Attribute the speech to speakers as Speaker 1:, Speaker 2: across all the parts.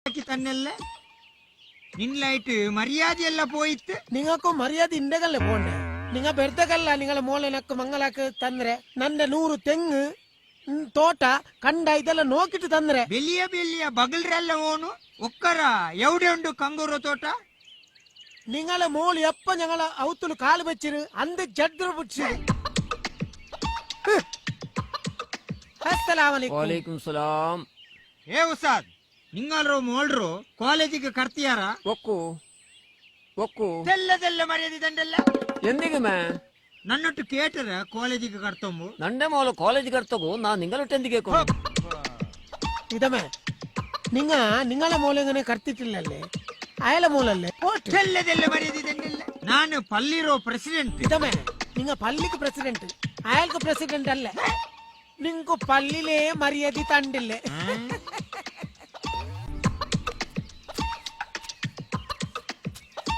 Speaker 1: തന്നെയല്ല നിങ്ങളായിട്ട് മര്യാദയല്ല പോയിട്ട്
Speaker 2: നിങ്ങൾക്കും മര്യാദ ഇണ്ടകല്ലേ പോണ്ടേ നിങ്ങ ಬೆರ್ತಕಲ್ಲ ನಿಗಳ ಮೋಲೆನಕ್ಕೆ ಮಂಗಲಕ್ಕೆ ತಂದ್ರೆ ನನ್ನ 100 ತೆಂಗು ತೋಟ ಕಂಡ ಇದೆಲ್ಲ ನೋಕಿಟ್ಟು ತಂದ್ರೆ
Speaker 1: ಬೆಲಿಯ ಬೆಲಿಯ ಬಗಲ್ರೆಲ್ಲ ಓನು ಒಕ್ಕರ ಎವಡೆ ಉಂಡು ಕಂಗೂರು ತೋಟ
Speaker 2: നിങ്ങളെ മോൾ എപ്പ ഞങ്ങളെ ഔത്തുല് കാല് വെച്ചിര് അന്ത് ജഡ്ര പിടിച്ചിര് അസ്സലാമു
Speaker 3: ವಾಲೇಕುಂ ಸಲಾಂ.
Speaker 1: ಏ ಉಸಾದ್ ನಿಂಗಲ್ರು ಮೋಳ್ರು ಕಾಲೇಜಿಗೆ ಕರ್ತಿಯಾರ
Speaker 3: ಒಕ್ಕು ಒಕ್ಕು
Speaker 1: തെല്ലതെല്ല മര്യാദ ದಂಡೆಲ್ಲ
Speaker 3: ಎಂದಿಗೆ ಮೇ
Speaker 1: ನನ್ನೊಟ್ಟು ಕೇಟರ ಕಾಲೇಜಿಗೆ ಕರ್ತೊಂಬು
Speaker 3: ನಂಡೆ മോള് കോളേജ് കർത്തകു നാ നിങ്ങളൊട്ട് എന്തിಗೆ
Speaker 2: ഇതമേ നിങ്ങളെ മോലെങ്ങനെ കർത്തിട്ടില്ലല്ലേ അയല മോലല്ലേ
Speaker 1: തെല്ലതെല്ല മര്യാദ ದಂಡೆಲ್ಲ ನಾನು ಪಲ್ಲಿರೋ ಪ್ರೆಸಿಡೆಂಟ್
Speaker 2: ഇതമേ നിങ്ങ പള്ളിക്ക് പ്രസിഡന്റ് അയാൾക്ക് പ്രസിഡന്റ് അല്ലേ നിങ്ങക്ക് പള്ളിയിലെ മര്യാദ തണ്ടില്ലേ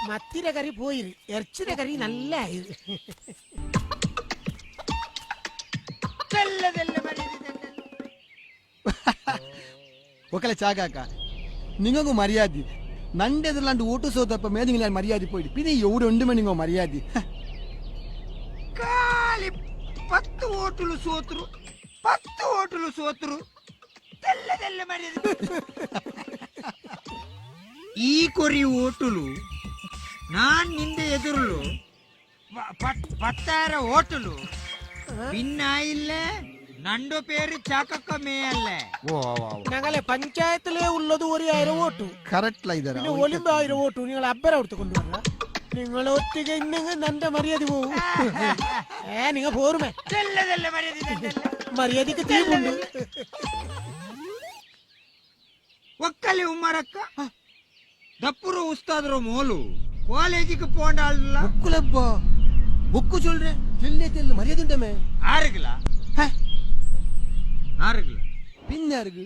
Speaker 2: മത്തിര കറി പോയിര് ഇറച്ചിയുടെ കറി നല്ല ആയത്
Speaker 1: തെല്ലതെല്ല മര്യാദ ದಂಡೆಲ್ಲ
Speaker 4: ఒకలే చాగాక నింగకు మర్యాది నండెదలాంటి ఓటు సోతప్ప మీద ఇంక మర్యాద పోయి పిని ఎవడు ఉండి నింగో మర్యాది
Speaker 1: ಖಾಲಿ 10 ಓಟುಲು ಸೋತ್ರು 10 ಓಟುಲು ಸೋತ್ರು తెల్లదెల్ల మర్యాద ಈ ಕೊರಿ ಓಟುಲು ನಾನ್ ನಿಂದೆ ಎದುರುಲು ಪತ್ತಾರ ಓಟುಲು പിന്നായില്ല നണ്ടു പേര് ചാക്കക്ക മേയല്ലേ
Speaker 2: ഞങ്ങളെ പഞ്ചായത്തിലേ ഉള്ളത് 1000 വോട്ട്
Speaker 4: കറക്റ്റ് ഇതാ
Speaker 2: പിന്നെ ഒലിമ്പ് 1000 വോട്ട് നിങ്ങൾ അബ്ബര കൊടുത്ത് കൊണ്ടുവരണ നിങ്ങൾ ഒറ്റയ്ക്ക് ഇന്നെങ്കിൽ നന്റെ മര്യാദ പോവും നിങ്ങൾ പോരുമേ
Speaker 1: తెల్లదెల్ల మర్యాద
Speaker 2: മര്യാദക്ക് തീമുണ്ട്
Speaker 1: ఒక్కలి ఉమ్మరక్క దప్పురు ఉస్తాదురు మోలు కాలేజీకి పోండాల
Speaker 4: బుక్కులబ్బా బుక్కు చొల్రే తెల్లే తెల్ల మర్యాద ఉంటమే
Speaker 1: ఆరుగులా ఆరుగులా
Speaker 4: పిన్నారుగు